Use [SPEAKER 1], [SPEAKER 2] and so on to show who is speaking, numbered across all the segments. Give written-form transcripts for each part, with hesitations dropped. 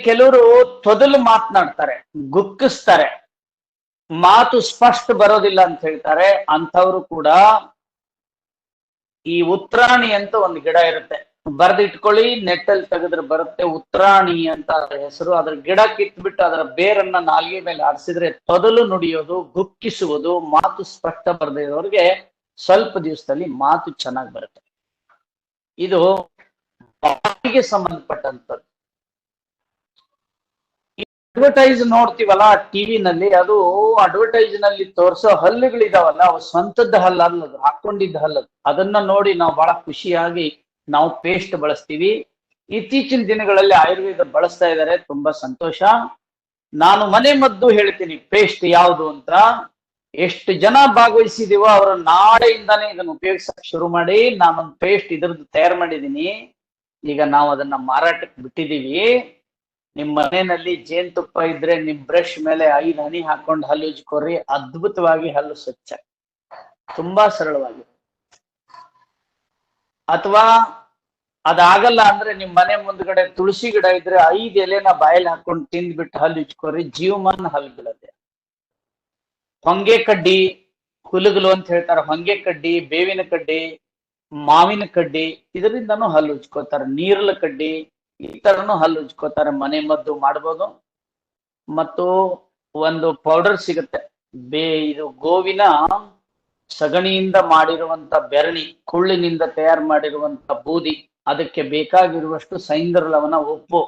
[SPEAKER 1] ಕೆಲವರು ತೊದಲು ಮಾತನಾಡ್ತಾರೆ, ಗುಕ್ಕಿಸ್ತಾರೆ, ಮಾತು ಸ್ಪಷ್ಟ ಬರೋದಿಲ್ಲ ಅಂತ ಹೇಳ್ತಾರೆ. ಅಂಥವ್ರು ಕೂಡ ಈ ಉತ್ರಾಣಿ ಅಂತ ಒಂದು ಗಿಡ ಇರುತ್ತೆ, ಬರ್ದಿಟ್ಕೊಳ್ಳಿ, ನೆಟ್ಟಲ್ಲಿ ತೆಗೆದ್ರೆ ಬರುತ್ತೆ. ಉತ್ರಾಣಿ ಅಂತ ಅದರ ಹೆಸರು. ಅದರ ಗಿಡ ಕಿತ್ಬಿಟ್ಟು ಅದರ ಬೇರನ್ನ ನಾಲಿಗೆ ಮೇಲೆ ಆಡಿಸಿದ್ರೆ ತೊದಲು ನುಡಿಯೋದು, ಗುಕ್ಕಿಸುವುದು, ಮಾತು ಸ್ಪಷ್ಟ ಬರದೇ ಇರೋರಿಗೆ ಸ್ವಲ್ಪ ದಿವಸದಲ್ಲಿ ಮಾತು ಚೆನ್ನಾಗಿ ಬರುತ್ತೆ. ಇದು ಬಾಯಿಗೆ ಸಂಬಂಧಪಟ್ಟಂತದ್ದು. ಅಡ್ವರ್ಟೈಸ್ ನೋಡ್ತೀವಲ್ಲ ಟಿವಿನಲ್ಲಿ, ಅದು ಅಡ್ವರ್ಟೈಸ್ ನಲ್ಲಿ ತೋರಿಸೋ ಹಲ್ಲುಗಳಿದಾವಲ್ಲ, ಅವು ಸ್ವಂತದ ಹಲ್ಲು ಅಲ್ಲ, ಅದು ಹಾಕೊಂಡಿದ್ದ ಹಲ್ಲು. ಅದನ್ನ ನೋಡಿ ನಾವು ಬಹಳ ಖುಷಿಯಾಗಿ ನಾವು ಪೇಸ್ಟ್ ಬಳಸ್ತೀವಿ. ಇತ್ತೀಚಿನ ದಿನಗಳಲ್ಲಿ ಆಯುರ್ವೇದ ಬಳಸ್ತಾ ಇದ್ದಾರೆ, ತುಂಬಾ ಸಂತೋಷ. ನಾನು ಮನೆ ಮದ್ದು ಹೇಳ್ತೀನಿ ಪೇಸ್ಟ್ ಯಾವುದು ಅಂತ. ಎಷ್ಟು ಜನ ಭಾಗವಹಿಸಿದೀವೋ ಅವರ ನಾಳೆಯಿಂದಾನೇ ಇದನ್ನು ಉಪಯೋಗಿಸಕ್ ಶುರು ಮಾಡಿ. ನಾನೊಂದು ಪೇಸ್ಟ್ ಇದ್ರದ್ದು ತಯಾರು ಮಾಡಿದೀನಿ. ಈಗ ನಾವು ಅದನ್ನ ಮಾರಾಟಕ್ಕೆ ಬಿಟ್ಟಿದೀವಿ. ನಿಮ್ ಮನೆಯಲ್ಲಿ ಜೇನುತುಪ್ಪ ಇದ್ರೆ ನಿಮ್ ಬ್ರಷ್ ಮೇಲೆ 5 ಹನಿ ಹಾಕೊಂಡು ಹಲ್ಲು ಉಜ್ಕೊರಿ, ಅದ್ಭುತವಾಗಿ ಹಲ್ಲು ಸ್ವಚ್ಛ, ತುಂಬಾ ಸರಳವಾಗಿ. ಅಥವಾ ಅದಾಗಲ್ಲ ಅಂದ್ರೆ ನಿಮ್ ಮನೆ ಮುಂದ್ಗಡೆ ತುಳಸಿ ಗಿಡ ಇದ್ರೆ 5 ಎಲೆನ ಬಾಯಲ್ಲಿ ಹಾಕೊಂಡು ತಿಂದ್ಬಿಟ್ಟು ಹಲ್ಲು ಉಜ್ಕೊರಿ, ಜೀವಮಾನ ಹಲ್ಲು ಬೀಳತ್ತೆ. ಹೊಂಗೆ ಕಡ್ಡಿ, ಹುಲುಗಲು ಅಂತ ಹೇಳ್ತಾರೆ, ಹೊಂಗೆ ಕಡ್ಡಿ, ಬೇವಿನ ಕಡ್ಡಿ, ಮಾವಿನ ಕಡ್ಡಿ, ಇದರಿಂದನೂ ಹಲ್ಲು ಉಜ್ಕೋತಾರೆ. ನೀರಲ ಕಡ್ಡಿ, ಈ ತರನು ಹಲ್ಲು ಉಜ್ಕೋತಾರೆ. ಮನೆ ಮದ್ದು ಮಾಡ್ಬೋದು. ಮತ್ತು ಒಂದು ಪೌಡರ್ ಸಿಗುತ್ತೆ, ಇದು ಗೋವಿನ ಸಗಣಿಯಿಂದ ಮಾಡಿರುವಂತ ಬೆರಣಿ, ಕುಳ್ಳಿನಿಂದ ತಯಾರು ಮಾಡಿರುವಂತ ಬೂದಿ, ಅದಕ್ಕೆ ಬೇಕಾಗಿರುವಷ್ಟು ಸೈಂಧವ ಲವಣ, ಉಪ್ಪು,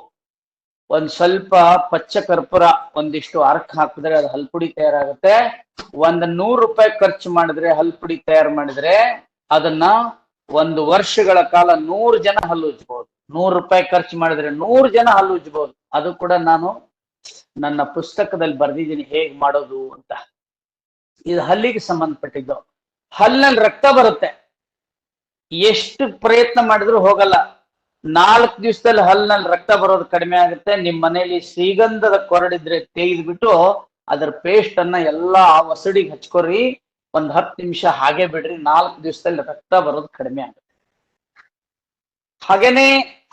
[SPEAKER 1] ಒಂದ್ ಸ್ವಲ್ಪ ಪಚ್ಚ ಕರ್ಪೂರ, ಒಂದಿಷ್ಟು ಅರ್ಕ್ ಹಾಕಿದ್ರೆ ಅದು ಹಲ್ಪುಡಿ ತಯಾರಾಗುತ್ತೆ. 100 ರೂಪಾಯಿ ಖರ್ಚು ಮಾಡಿದ್ರೆ ಹಲ್ಪುಡಿ ತಯಾರು ಮಾಡಿದ್ರೆ ಅದನ್ನ 1 ವರ್ಷಗಳ ಕಾಲ 100 ಜನ ಹಲ್ಲು ಉಜ್ಬಹುದು. 100 ರೂಪಾಯಿ ಖರ್ಚು ಮಾಡಿದ್ರೆ 100 ಜನ ಹಲ್ಲು ಉಜ್ಬಹುದು. ಅದು ಕೂಡ ನಾನು ನನ್ನ ಪುಸ್ತಕದಲ್ಲಿ ಬರ್ದಿದ್ದೀನಿ ಹೇಗ್ ಮಾಡೋದು ಅಂತ. ಇದು ಹಲ್ಲಿಗೆ ಸಂಬಂಧಪಟ್ಟಿದ್ದು. ಹಲ್ಲಿನಲ್ಲಿ ರಕ್ತ ಬರುತ್ತೆ, ಎಷ್ಟು ಪ್ರಯತ್ನ ಮಾಡಿದ್ರು ಹೋಗಲ್ಲ. 4 ದಿವಸದಲ್ಲಿ ಹಲ್ಲಿನಲ್ಲಿ ರಕ್ತ ಬರೋದು ಕಡಿಮೆ ಆಗುತ್ತೆ. ನಿಮ್ ಮನೆಯಲ್ಲಿ ಶ್ರೀಗಂಧದ ಕೊರಡಿದ್ರೆ ತೆಗೆದ್ಬಿಟ್ಟು ಅದರ ಪೇಸ್ಟ್ ಅನ್ನ ಎಲ್ಲಾ ಒಸಡಿಗೆ ಹಚ್ಕೊರಿ, 10 ನಿಮಿಷ ಹಾಗೆ ಬಿಡ್ರಿ, 4 ದಿವಸದಲ್ಲಿ ರಕ್ತ ಬರೋದು ಕಡಿಮೆ ಆಗುತ್ತೆ. ಹಾಗೇನೆ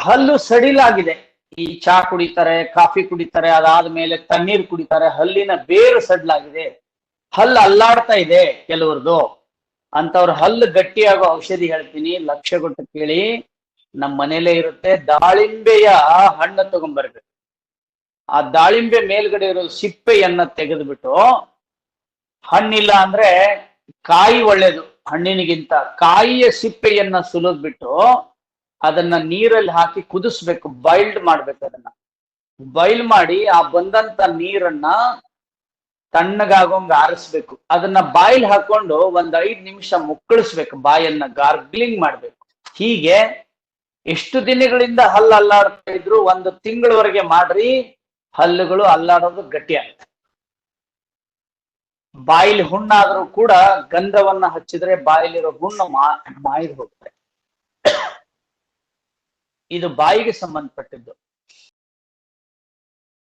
[SPEAKER 1] ಹಲ್ಲು ಸಡಿಲಾಗಿದೆ, ಈ ಚಾ ಕುಡಿತಾರೆ, ಕಾಫಿ ಕುಡಿತಾರೆ, ಅದಾದ್ಮೇಲೆ ತಣ್ಣೀರು ಕುಡಿತಾರೆ, ಹಲ್ಲಿನ ಬೇರು ಸಡ್ಲಾಗಿದೆ, ಹಲ್ಲು ಅಲ್ಲಾಡ್ತಾ ಇದೆ ಕೆಲವ್ರದ್ದು, ಅಂತವ್ರ ಹಲ್ಲು ಗಟ್ಟಿಯಾಗೋ ಔಷಧಿ ಹೇಳ್ತೀನಿ, ಲಕ್ಷ್ಯ ಕೊಟ್ಟು ಕೇಳಿ. ನಮ್ಮ ಮನೇಲೇ ಇರುತ್ತೆ. ದಾಳಿಂಬೆಯ ಹಣ್ಣು ತಗೊಂಡ್ಬರ್ಬೇಕು. ಆ ದಾಳಿಂಬೆ ಮೇಲ್ಗಡೆ ಇರೋ ಸಿಪ್ಪೆಯನ್ನ ತೆಗೆದ್ಬಿಟ್ಟು, ಹಣ್ಣಿಲ್ಲ ಅಂದ್ರೆ ಕಾಯಿ ಒಳ್ಳೇದು ಹಣ್ಣಿನಿಗಿಂತ, ಕಾಯಿಯ ಸಿಪ್ಪೆಯನ್ನ ಸುಲಿದ್ಬಿಟ್ಟು ಅದನ್ನ ನೀರಲ್ಲಿ ಹಾಕಿ ಕುದಿಸ್ಬೇಕು, ಬಾಯ್ಲ್ಡ್ ಮಾಡ್ಬೇಕು. ಅದನ್ನ ಬಾಯ್ಲ್ ಮಾಡಿ ಆ ಬಂದಂತ ನೀರನ್ನ ತಣ್ಣಗಾಗೋಂಗ ಆರಿಸ್ಬೇಕು. ಅದನ್ನ ಬಾಯ್ಲ್ ಹಾಕೊಂಡು 5 ನಿಮಿಷ ಮುಕ್ಕಳಿಸ್ಬೇಕು, ಬಾಯನ್ನ ಗಾರ್ಗ್ಲಿಂಗ್ ಮಾಡ್ಬೇಕು. ಹೀಗೆ ಎಷ್ಟು ದಿನಗಳಿಂದ ಹಲ್ಲು ಅಲ್ಲಾಡ್ತಾ ಇದ್ರು 1 ತಿಂಗಳವರೆಗೆ ಮಾಡ್ರಿ, ಹಲ್ಲುಗಳು ಅಲ್ಲಾಡೋದು ಗಟ್ಟಿ ಆಗುತ್ತೆ. ಬಾಯಿಲಿ ಹುಣ್ಣಾದ್ರೂ ಕೂಡ ಗಂಧವನ್ನ ಹಚ್ಚಿದ್ರೆ ಬಾಯಿಲಿರೋ ಹುಣ್ಣು ಮಾಯ್ದು ಹೋಗುತ್ತೆ. ಇದು ಬಾಯಿಗೆ ಸಂಬಂಧಪಟ್ಟಿದ್ದು.